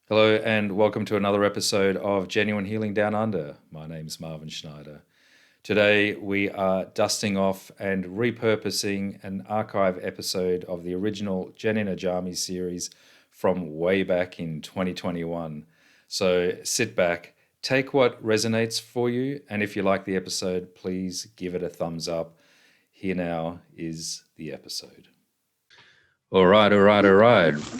Hello and welcome to another episode of Jenuine Healing Down Under. My name's Marvin Schneider. Today we are dusting off and repurposing an archive episode of the original Jenuine series from way back in 2021. So sit back, take what resonates for you, and if you like the episode, please give it a thumbs up. Here now is the episode. All right.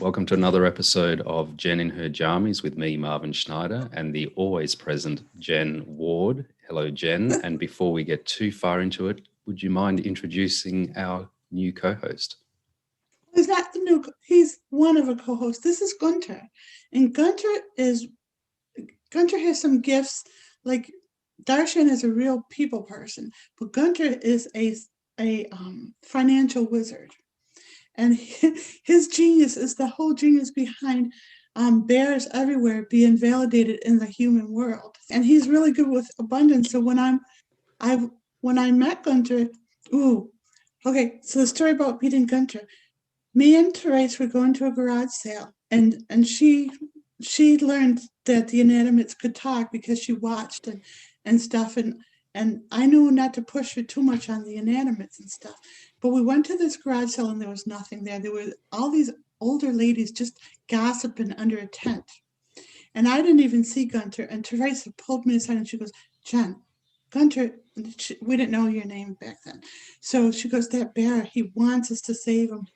Welcome to another episode of Jen in Her Jammies with me, Marvin Schneider, and the always present Jen Ward. Hello, Jen. And before we get too far into it, would you mind introducing our new co-host? He's not the new. He's one of a co-host. This is Gunter, and Gunter has some gifts. Like Darshan is a real people person, but Gunter is a financial wizard. And his genius is the whole genius behind bears everywhere being validated in the human world. And he's really good with abundance. So when I met Gunter, okay. So the story about meeting Gunter, me and Therese were going to a garage sale, and she learned that the Inanimates could talk because she watched and stuff, and I knew not to push her too much on the Inanimates and stuff. But we went to this garage sale and there was nothing there. There were all these older ladies just gossiping under a tent. And I didn't even see Gunter. And Teresa pulled me aside and she goes, Jen, Gunter, we didn't know your name back then. So she goes, that bear, he wants us to save him.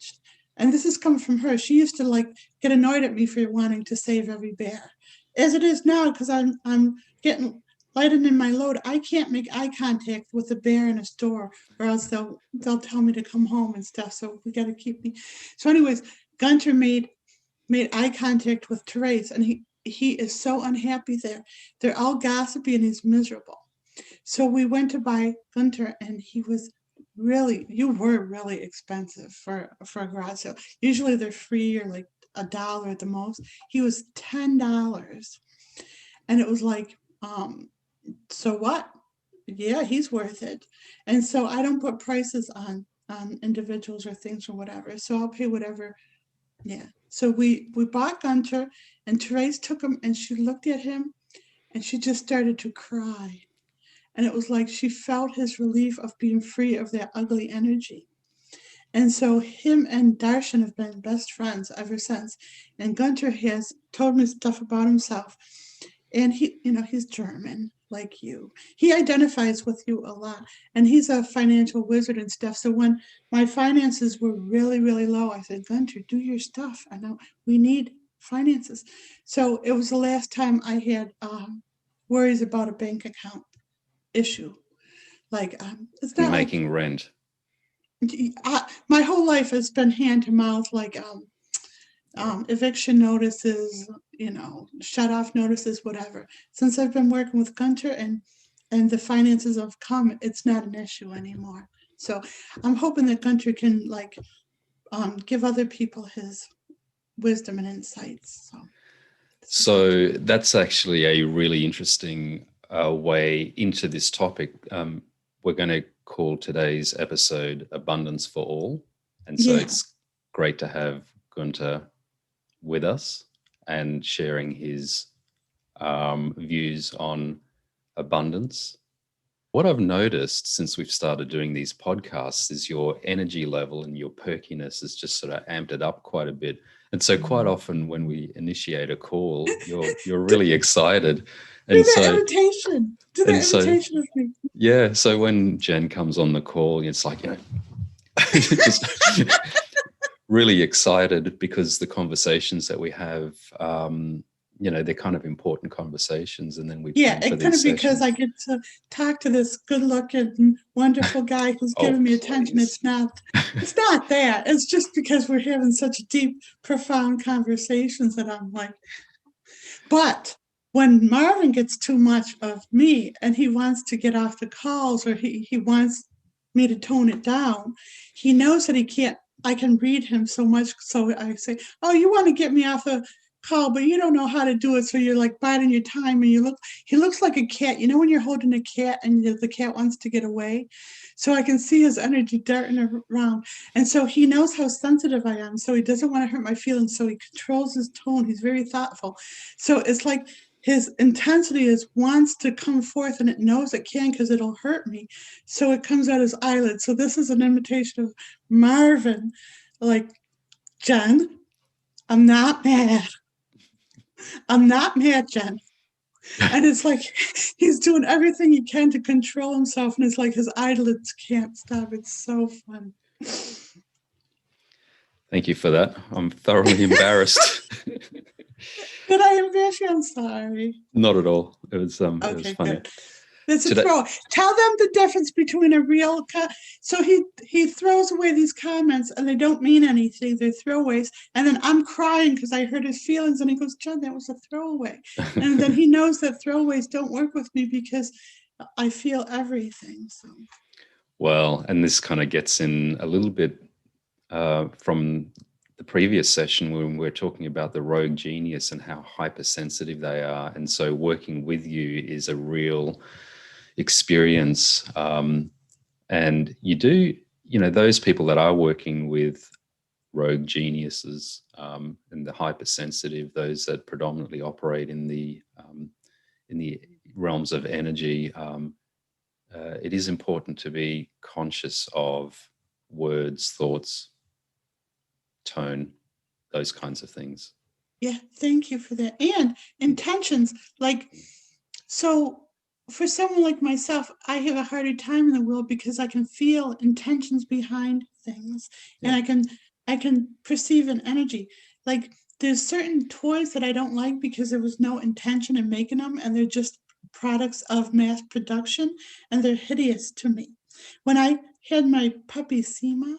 And this is coming from her. She used to get annoyed at me for wanting to save every bear. As it is now, because I'm getting lightened in my load, I can't make eye contact with a bear in a store, or else they'll tell me to come home and stuff. So we got to keep me. So, anyways, Gunter made eye contact with Therese, and he is so unhappy there. They're all gossipy, and he's miserable. So we went to buy Gunter, and you were really expensive for a garage sale. Usually they're free or like $1 at the most. He was $10, and it was like, so what? Yeah, he's worth it. And so I don't put prices on individuals or things or whatever. So I'll pay whatever. Yeah. So we bought Gunter, and Therese took him, and she looked at him, and she just started to cry. And it was like she felt his relief of being free of that ugly energy. And so him and Darshan have been best friends ever since. And Gunter has told me stuff about himself. And he's German, like you. He identifies with you a lot. And he's a financial wizard and stuff. So when my finances were really, really low, I said, Gunter, do your stuff. I know we need finances. So it was the last time I had worries about a bank account issue. It's not Making rent. My whole life has been hand to mouth, eviction notices, shut off notices, whatever. Since I've been working with Gunter and the finances have come, it's not an issue anymore. So I'm hoping that Gunter can give other people his wisdom and insights. So that's actually a really interesting way into this topic. We're going to call today's episode Abundance for All. And so It's great to have Gunter with us and sharing his views on abundance. What I've noticed since we've started doing these podcasts is your energy level and your perkiness has just sort of amped it up quite a bit. And so quite often when we initiate a call, you're really excited. And do that imitation. Do that imitation with me. Yeah. So when Jen comes on the call, it's like, just really excited because the conversations that we have, they're kind of important conversations. And then it could have because I get to talk to this good-looking, wonderful guy who's giving me attention. It's not that. It's just because we're having such deep, profound conversations that I'm like. But when Marvin gets too much of me and he wants to get off the calls or he wants me to tone it down, he knows that he can't. I can read him so much. So I say, oh, you want to get me off of call, but you don't know how to do it. So you're like biding your time, and he looks like a cat. You know, when you're holding a cat and the cat wants to get away. So I can see his energy darting around. And so he knows how sensitive I am. So he doesn't want to hurt my feelings. So he controls his tone. He's very thoughtful. So it's like his intensity is wants to come forth, and it knows it can because it'll hurt me. So it comes out his eyelids. So this is an imitation of Marvin. Like, Jen, I'm not mad. I'm not mad, Jen. And it's like he's doing everything he can to control himself, and it's like his eyelids can't stop. It's so fun. Thank you for that. I'm thoroughly embarrassed. Did I embarrass you? I'm sorry. Not at all. It was Okay, it was funny. good. It's a throw. Tell them the difference between a real so he throws away these comments, and they don't mean anything. They're throwaways. And then I'm crying because I hurt his feelings, and he goes, John, that was a throwaway. And then he knows that throwaways don't work with me because I feel everything. So. Well, and this kind of gets in a little bit from the previous session when we were talking about the rogue genius and how hypersensitive they are. And so working with you is a real experience. And you do, those people that are working with rogue geniuses and the hypersensitive, those that predominantly operate in the realms of energy, it is important to be conscious of words, thoughts, tone, those kinds of things. Yeah, thank you for that. And intentions, so for someone like myself, I have a harder time in the world because I can feel intentions behind things, and I can perceive an energy. Like, there's certain toys that I don't like because there was no intention in making them, and they're just products of mass production, and they're hideous to me. When I had my puppy Seema,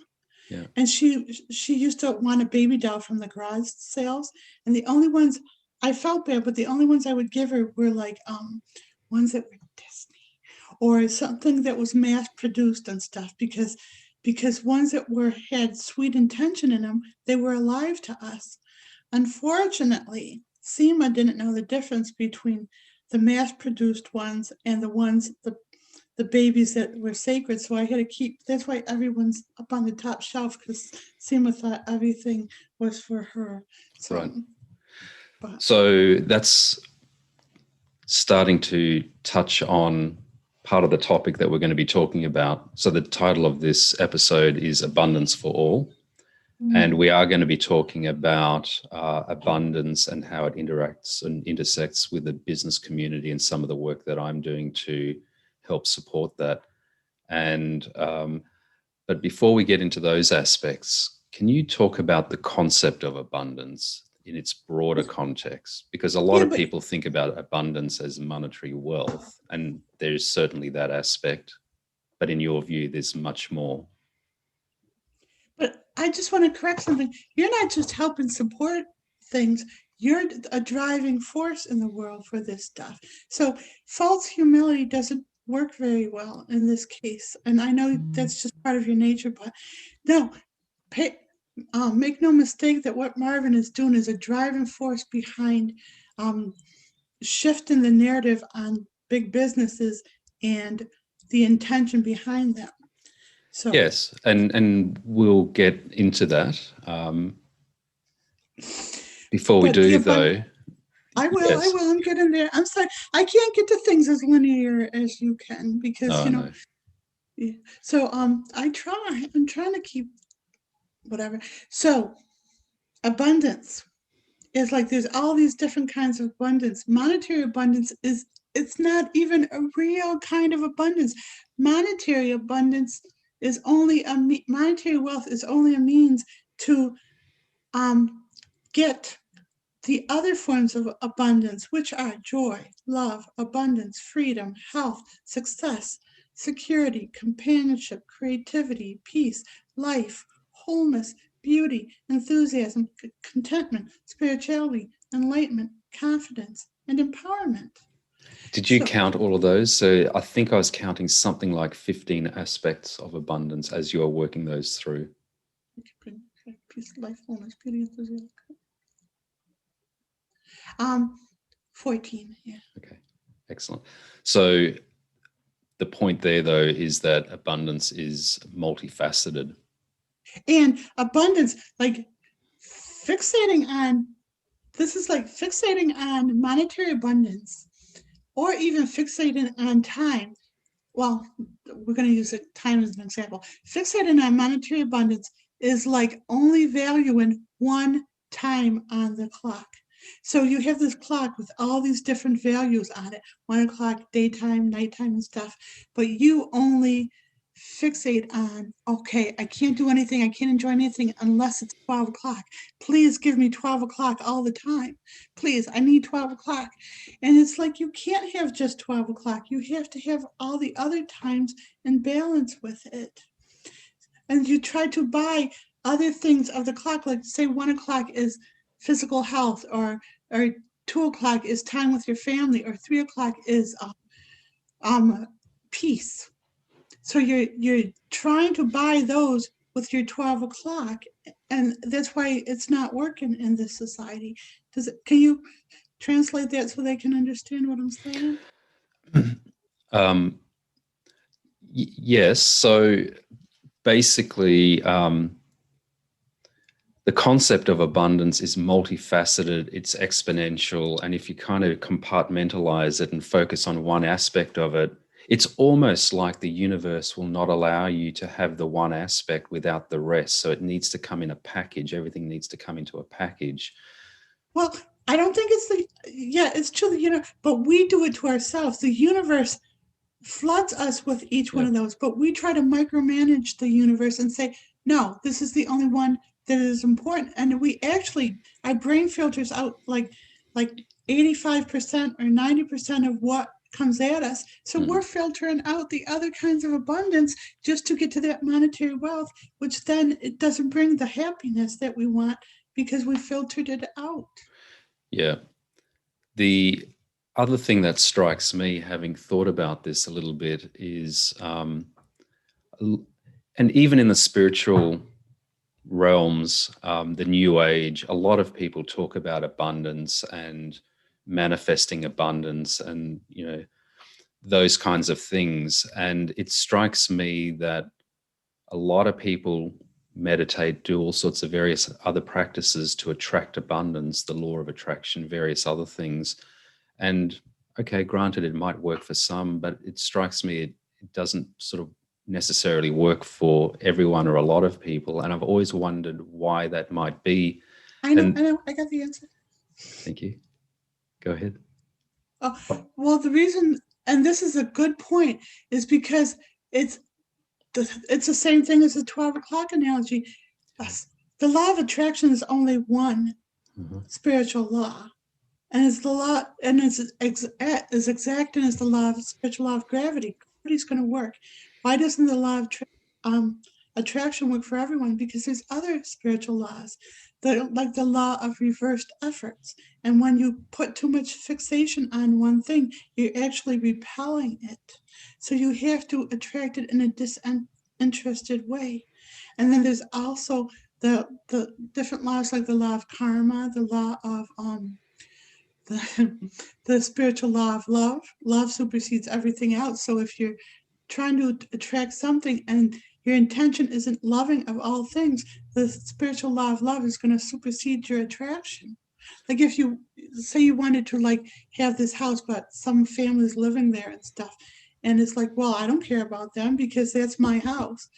and she used to want a baby doll from the garage sales, and the only ones I felt bad, but the only ones I would give her were ones that were Disney or something that was mass produced and stuff, because ones that had sweet intention in them, they were alive to us. Unfortunately, Seema didn't know the difference between the mass produced ones and the babies that were sacred. So I had to keep, that's why everyone's up on the top shelf, because Seema thought everything was for her. So, right. So that's starting to touch on part of the topic that we're going to be talking about. So the title of this episode is Abundance for All. Mm-hmm. And we are going to be talking about abundance and how it interacts and intersects with the business community and some of the work that I'm doing to help support that. And but before we get into those aspects, can you talk about the concept of abundance in its broader context? Because a lot of people think about abundance as monetary wealth, and there's certainly that aspect. But in your view, there's much more. But I just want to correct something. You're not just helping support things. You're a driving force in the world for this stuff. So false humility doesn't work very well in this case. And I know that's just part of your nature, but no, make no mistake that what Marvin is doing is a driving force behind shifting the narrative on big businesses and the intention behind them. So yes, and we'll get into that. Before we do, though. I will. I'm getting there. I'm sorry. I can't get to things as linear as you can because, no. Yeah. So I try. I'm trying to keep whatever. So abundance is like there's all these different kinds of abundance. Monetary abundance it's not even a real kind of abundance. Monetary abundance is only monetary wealth is only a means to get the other forms of abundance, which are joy, love, abundance, freedom, health, success, security, companionship, creativity, peace, life, wholeness, beauty, enthusiasm, contentment, spirituality, enlightenment, confidence, and empowerment. Did you count all of those? So I think I was counting something like 15 aspects of abundance as you are working those through. Peace, life, wholeness, beauty, enthusiasm. 14, yeah. Okay, excellent. So the point there, though, is that abundance is multifaceted. And abundance, like fixating on, this is like fixating on monetary abundance or even fixating on time. Well, we're going to use time as an example. Fixating on monetary abundance is like only valuing one time on the clock. So you have this clock with all these different values on it, 1 o'clock, daytime, nighttime, and stuff, but you only fixate on, okay, I can't do anything, I can't enjoy anything unless it's 12 o'clock. Please give me 12 o'clock all the time. Please, I need 12 o'clock. And it's like you can't have just 12 o'clock. You have to have all the other times in balance with it. And you try to buy other things of the clock, like say 1 o'clock is physical health, or 2 o'clock is time with your family, or 3 o'clock is peace. So you're trying to buy those with your 12 o'clock, and that's why it's not working in this society. Can you translate that so they can understand what I'm saying? Yes. So basically, the concept of abundance is multifaceted, it's exponential. And if you kind of compartmentalize it and focus on one aspect of it, it's almost like the universe will not allow you to have the one aspect without the rest. So it needs to come in a package. Everything needs to come into a package. Well, I don't think it's true, but we do it to ourselves. The universe floods us with each one of those, but we try to micromanage the universe and say, no, this is the only one that is important. And our brain filters out like 85% or 90% of what comes at us. So we're filtering out the other kinds of abundance just to get to that monetary wealth, which then it doesn't bring the happiness that we want because we filtered it out. Yeah. The other thing that strikes me, having thought about this a little bit, is, and even in the spiritual realms, the New Age, a lot of people talk about abundance and manifesting abundance and, those kinds of things. And it strikes me that a lot of people meditate, do all sorts of various other practices to attract abundance, the law of attraction, various other things. And okay, granted, it might work for some, but it strikes me it doesn't sort of necessarily work for everyone or a lot of people. And I've always wondered why that might be. I know, I got the answer. Thank you. Go ahead. Oh, well, the reason, and this is a good point, is because it's the same thing as the 12 o'clock analogy. The law of attraction is only one spiritual law. And it's the law, and it's as exacting as the spiritual law of gravity. Gravity's going to work. Why doesn't the law of attraction work for everyone? Because there's other spiritual laws, like the law of reversed efforts. And when you put too much fixation on one thing, you're actually repelling it. So you have to attract it in a disinterested way. And then there's also the different laws, like the law of karma, the law of the spiritual law of love. Love supersedes everything else. So if you're trying to attract something and your intention isn't loving of all things, the spiritual law of love is going to supersede your attraction. Like if you say you wanted to have this house, but some family's living there and stuff, and it's like, well, I don't care about them because that's my house.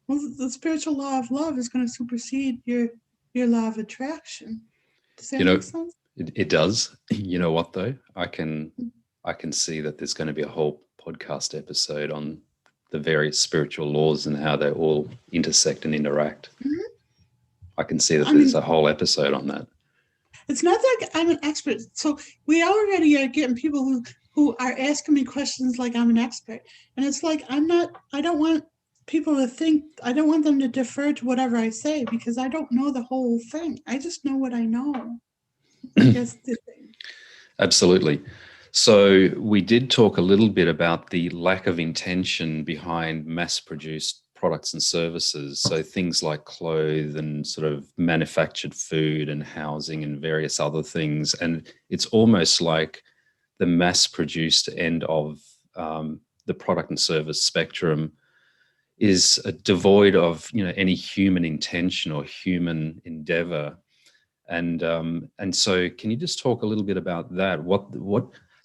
Well, the spiritual law of love is going to supersede your law of attraction. Does that make sense? It does. You know what, though? I can see that there's going to be a whole podcast episode on the various spiritual laws and how they all intersect and interact. I can see that there's a whole episode on that. It's not that I'm an expert. So we already are getting people who are asking me questions like I'm an expert. And it's like, I don't want people to think, I don't want them to defer to whatever I say because I don't know the whole thing. I just know what I know. That's the thing. Absolutely. So we did talk a little bit about the lack of intention behind mass-produced products and services. So things like clothes and sort of manufactured food and housing and various other things. And it's almost like the mass-produced end of the product and service spectrum is devoid of, you know, any human intention or human endeavor. And so, can you just talk a little bit about that?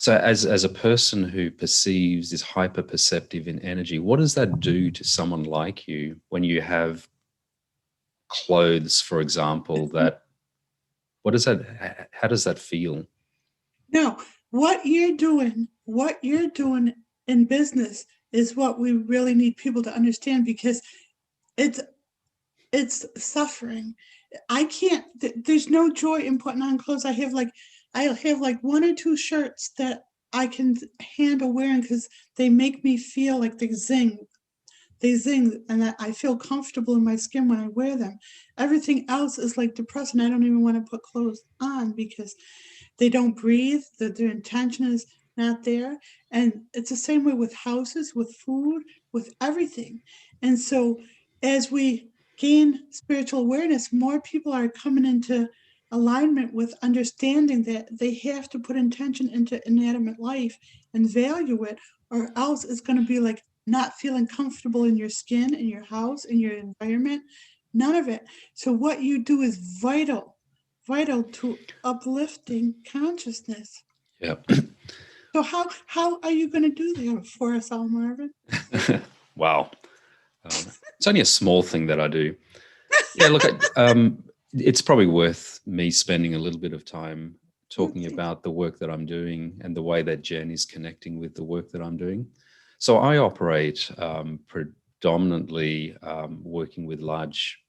So, as a person who perceives, is hyper perceptive in energy, what does that do to someone like you when you have clothes, for example? How does that feel? No, what you're doing in business is what we really need people to understand, because it's suffering. I can't. There's no joy in putting on clothes. I have like one or two shirts that I can handle wearing because they make me feel like they zing. They zing, and I feel comfortable in my skin when I wear them. Everything else is like depressing. I don't even want to put clothes on because they don't breathe. Their intention is not there. And it's the same way with houses, with food, with everything. And so as we gain spiritual awareness, more people are coming into alignment with understanding that they have to put intention into inanimate life and value it, or else it's going to be like not feeling comfortable in your skin, in your house, in your environment, none of it. So what you do is vital to uplifting consciousness. Yeah. So how are you going to do that for us all, Marvin? Wow. It's only a small thing that I do. Yeah, look, it's probably worth me spending a little bit of time talking about the work that I'm doing and the way that Jen is connecting with the work that I'm doing. So I operate predominantly working with large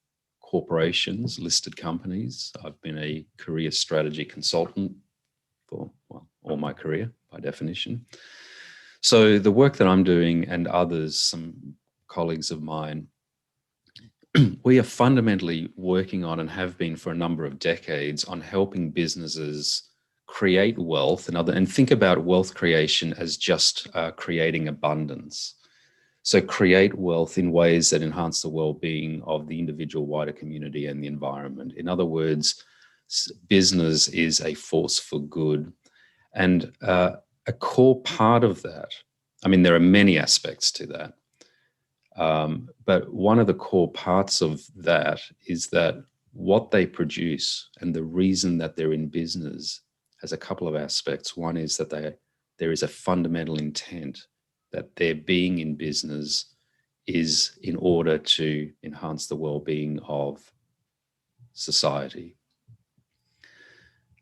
corporations, listed companies. I've been a career strategy consultant for, well, all my career by definition. So the work that I'm doing and others, some colleagues of mine, we are fundamentally working on and have been for a number of decades on helping businesses create wealth and think about wealth creation as just creating abundance. So create wealth in ways that enhance the well-being of the individual, wider community and the environment. In other words, business is a force for good. And a core part of that, I mean, there are many aspects to that. But one of the core parts of that is that what they produce and the reason that they're in business has a couple of aspects. One is that there is a fundamental intent that their being in business is in order to enhance the well-being of society.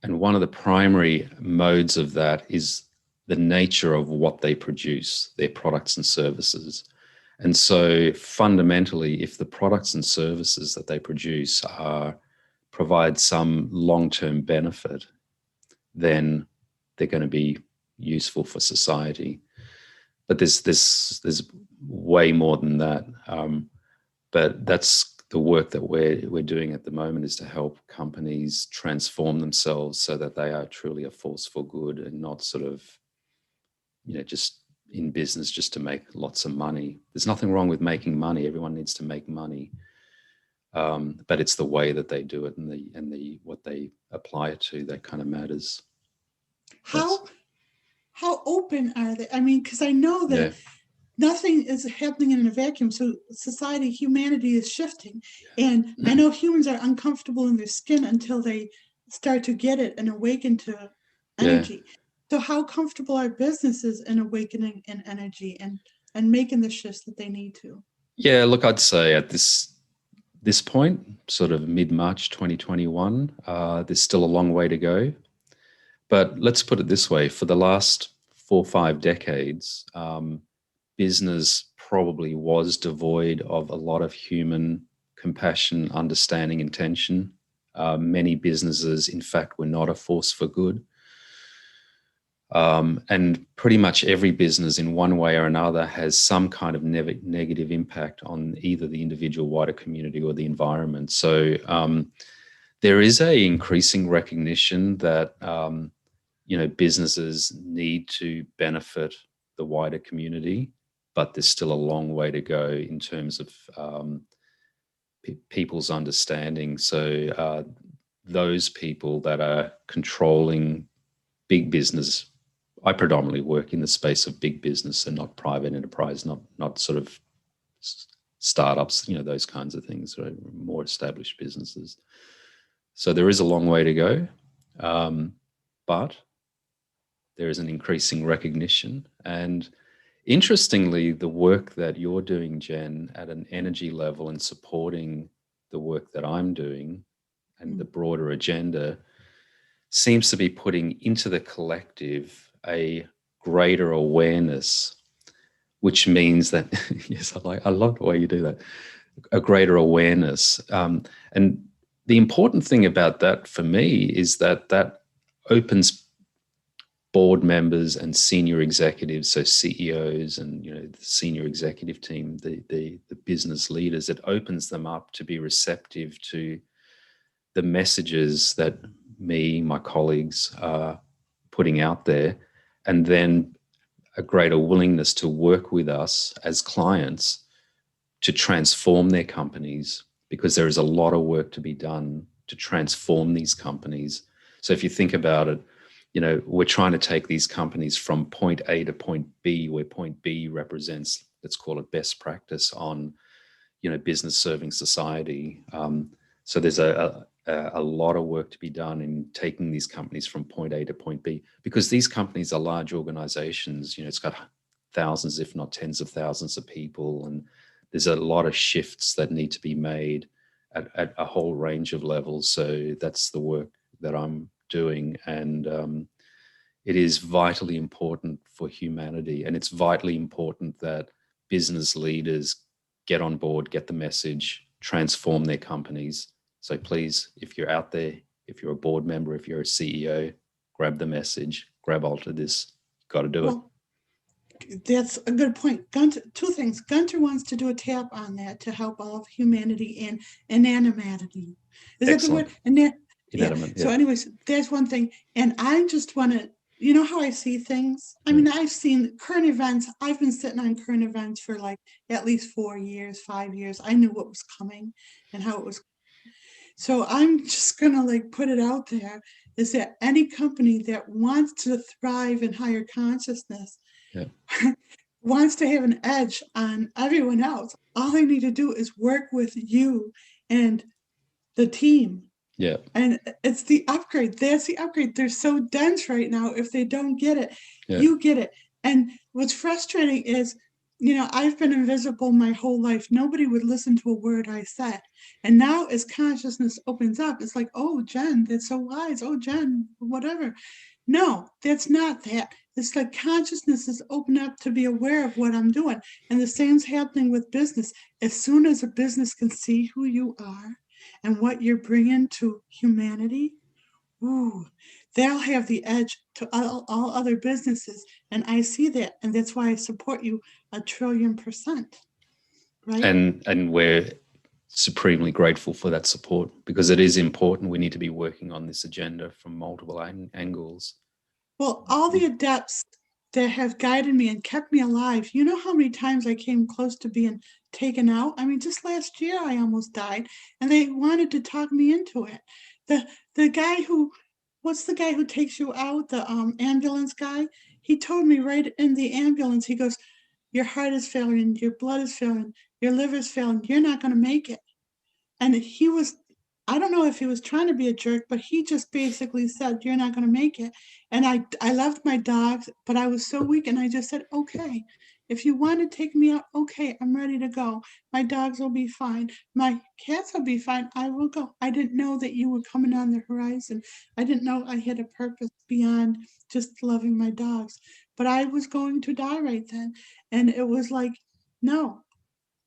And one of the primary modes of that is the nature of what they produce, their products and services. And so fundamentally, if the products and services that they produce provide some long-term benefit, then they're going to be useful for society. But there's way more than that. But that's the work that we're doing at the moment, is to help companies transform themselves so that they are truly a force for good and not sort of, just in business just to make lots of money. There's nothing wrong with making money. Everyone needs to make money. But it's the way that they do it and the what they apply it to that kind of matters. How open are they? I mean, because I know that nothing is happening in a vacuum. So humanity is shifting. And I know humans are uncomfortable in their skin until they start to get it and awaken to energy. Yeah. So how comfortable are businesses in awakening in energy and making the shifts that they need to? Yeah, look, I'd say at this point, sort of mid-March 2021, there's still a long way to go. But let's put it this way, for the last 4 or 5 decades, business probably was devoid of a lot of human compassion, understanding, intention. Many businesses, in fact, were not a force for good. And pretty much every business in one way or another has some kind of negative impact on either the individual, wider community or the environment. So there is a increasing recognition that businesses need to benefit the wider community, but there's still a long way to go in terms of people's understanding. So those people that are controlling big business, I predominantly work in the space of big business and not private enterprise, not sort of startups, those kinds of things, right? More established businesses. So there is a long way to go, but there is an increasing recognition. And interestingly, the work that you're doing, Jen, at an energy level and supporting the work that I'm doing and the broader agenda seems to be putting into the collective a greater awareness, which means that, yes, I love the way you do that, a greater awareness. And the important thing about that for me is that opens board members and senior executives, so CEOs and the senior executive team, the business leaders, it opens them up to be receptive to the messages that me, my colleagues are putting out there, and then a greater willingness to work with us as clients to transform their companies, because there is a lot of work to be done to transform these companies. So if you think about it, we're trying to take these companies from point A to point B, where point B represents, let's call it best practice on, business serving society. So there's a lot of work to be done in taking these companies from point A to point B, because these companies are large organizations. It's got thousands, if not tens of thousands of people. And there's a lot of shifts that need to be made at a whole range of levels. So that's the work that I'm doing. And it is vitally important for humanity. And it's vitally important that business leaders get on board, get the message, transform their companies. So please, if you're out there, if you're a board member, if you're a CEO, grab the message, grab hold of this. Got to do it. That's a good point. Gunter, two things. Gunter wants to do a tap on that to help all of humanity and inanimate. Is that the word? Inanimate. Yeah. So anyways, there's one thing. And I just want to, you know how I see things? I mean, I've seen current events. I've been sitting on current events for like at least 4 years, 5 years. I knew what was coming and how it was. So I'm just going to like put it out there, is that any company that wants to thrive in higher consciousness, wants to have an edge on everyone else, all they need to do is work with you and the team. Yeah. And it's the upgrade. That's the upgrade. They're so dense right now. If they don't get it, you get it. And what's frustrating is, I've been invisible my whole life. Nobody would listen to a word I said. And now as consciousness opens up, it's like, oh, Jen, that's so wise. Oh, Jen, whatever. No, that's not that. It's like consciousness is open up to be aware of what I'm doing. And the same's happening with business. As soon as a business can see who you are and what you're bringing to humanity, they'll have the edge to all other businesses. And I see that. And that's why I support you 1,000,000,000%. Right? And we're supremely grateful for that support, because it is important. We need to be working on this agenda from multiple angles. Well, all the adepts that have guided me and kept me alive, you know how many times I came close to being taken out? I mean, just last year I almost died, and they wanted to talk me into it. The guy what's the guy who takes you out, the ambulance guy? He told me right in the ambulance, he goes, your heart is failing, your blood is failing, your liver is failing, you're not going to make it. And I don't know if he was trying to be a jerk, but he just basically said, you're not going to make it. And I loved my dogs, but I was so weak. And I just said, okay, if you want to take me out, okay, I'm ready to go. My dogs will be fine. My cats will be fine. I will go. I didn't know that you were coming on the horizon. I didn't know I had a purpose beyond just loving my dogs. But I was going to die right then. And it was like, no,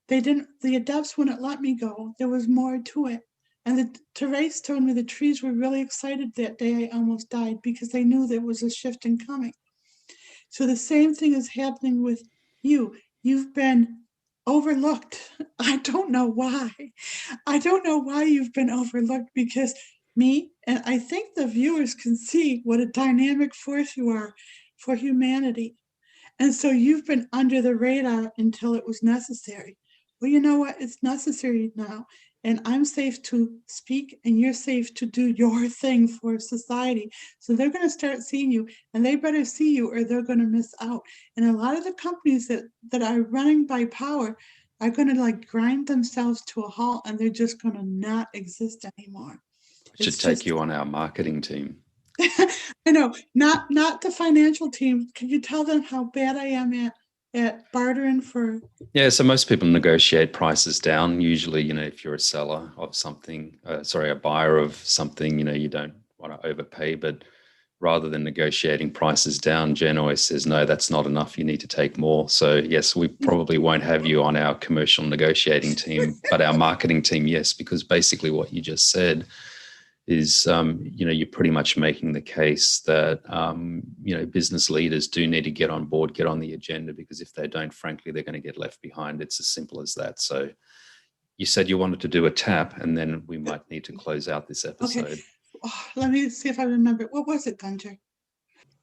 the adepts wouldn't let me go. There was more to it. And Therese told me the trees were really excited that day I almost died, because they knew there was a shifting coming. So the same thing is happening with you. You've been overlooked. I don't know why. I don't know why you've been overlooked, because me, and I think the viewers can see what a dynamic force you are for humanity. And so you've been under the radar until it was necessary. Well, you know what? It's necessary now. And I'm safe to speak, and you're safe to do your thing for society. So they're going to start seeing you, and they better see you or they're going to miss out. And a lot of the companies that are running by power are going to like grind themselves to a halt, and they're just going to not exist anymore. I should take you on our marketing team. I know, not the financial team. Can you tell them how bad I am at bartering for? Yeah, so most people negotiate prices down. Usually, if you're a seller of something, a buyer of something, you don't want to overpay. But rather than negotiating prices down, Jen always says, no, that's not enough. You need to take more. So yes, we probably won't have you on our commercial negotiating team, but our marketing team, yes, because basically what you just said is, you're pretty much making the case that, business leaders do need to get on board, get on the agenda, because if they don't, frankly, they're going to get left behind. It's as simple as that. So you said you wanted to do a tap, and then we might need to close out this episode. Okay. Oh, let me see if I remember. What was it, Gunter?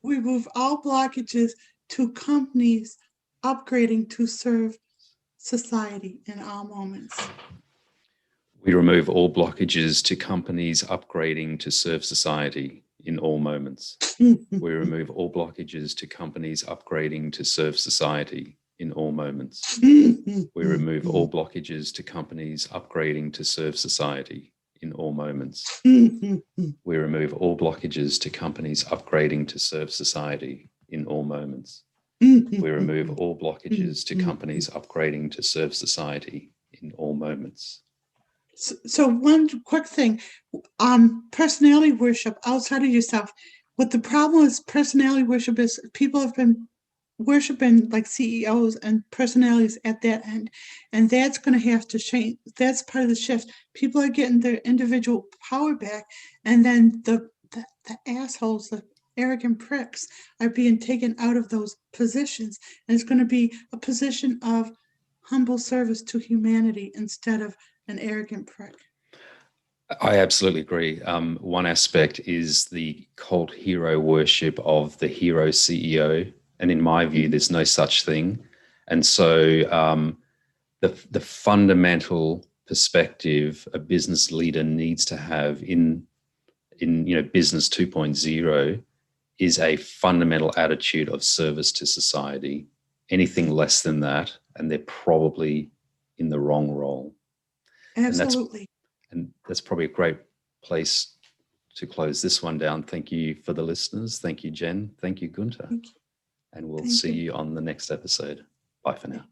We remove all blockages to companies upgrading to serve society in all moments. We remove all blockages to companies upgrading to serve society in all moments. We remove all blockages to companies upgrading to serve society in all moments. We remove all blockages to companies upgrading to serve society in all moments. We remove all blockages to companies upgrading to serve society in all moments. We remove all blockages to companies upgrading to serve society in all moments. So one quick thing, personality worship outside of yourself. What the problem with personality worship is, people have been worshiping like CEOs and personalities at that end, and that's going to have to change. That's part of the shift. People are getting their individual power back, and then the assholes, the arrogant pricks, are being taken out of those positions, and it's going to be a position of humble service to humanity instead of an arrogant prick. I absolutely agree. One aspect is the cult hero worship of the hero CEO. And in my view, there's no such thing. And so the fundamental perspective a business leader needs to have in business 2.0 is a fundamental attitude of service to society. Anything less than that, and they're probably in the wrong role. Absolutely. And that's probably a great place to close this one down. Thank you for the listeners. Thank you, Jen. Thank you, Gunter. Thank you. And we'll see you on the next episode. Bye for now.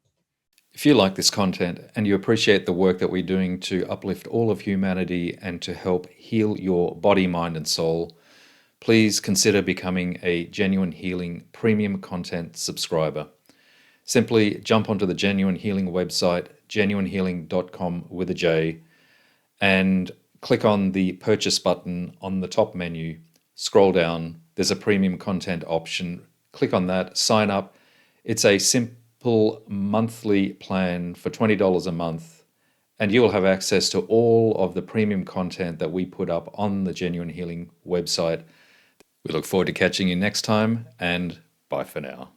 If you like this content and you appreciate the work that we're doing to uplift all of humanity and to help heal your body, mind, and soul, please consider becoming a Jenuine Healing premium content subscriber. Simply jump onto the Jenuine Healing website, jenuinehealing.com with a J, and click on the purchase button on the top menu. Scroll down, there's a premium content option. Click on that, sign up. It's a simple monthly plan for $20 a month, and you will have access to all of the premium content that we put up on the Jenuine Healing website. We look forward to catching you next time, and bye for now.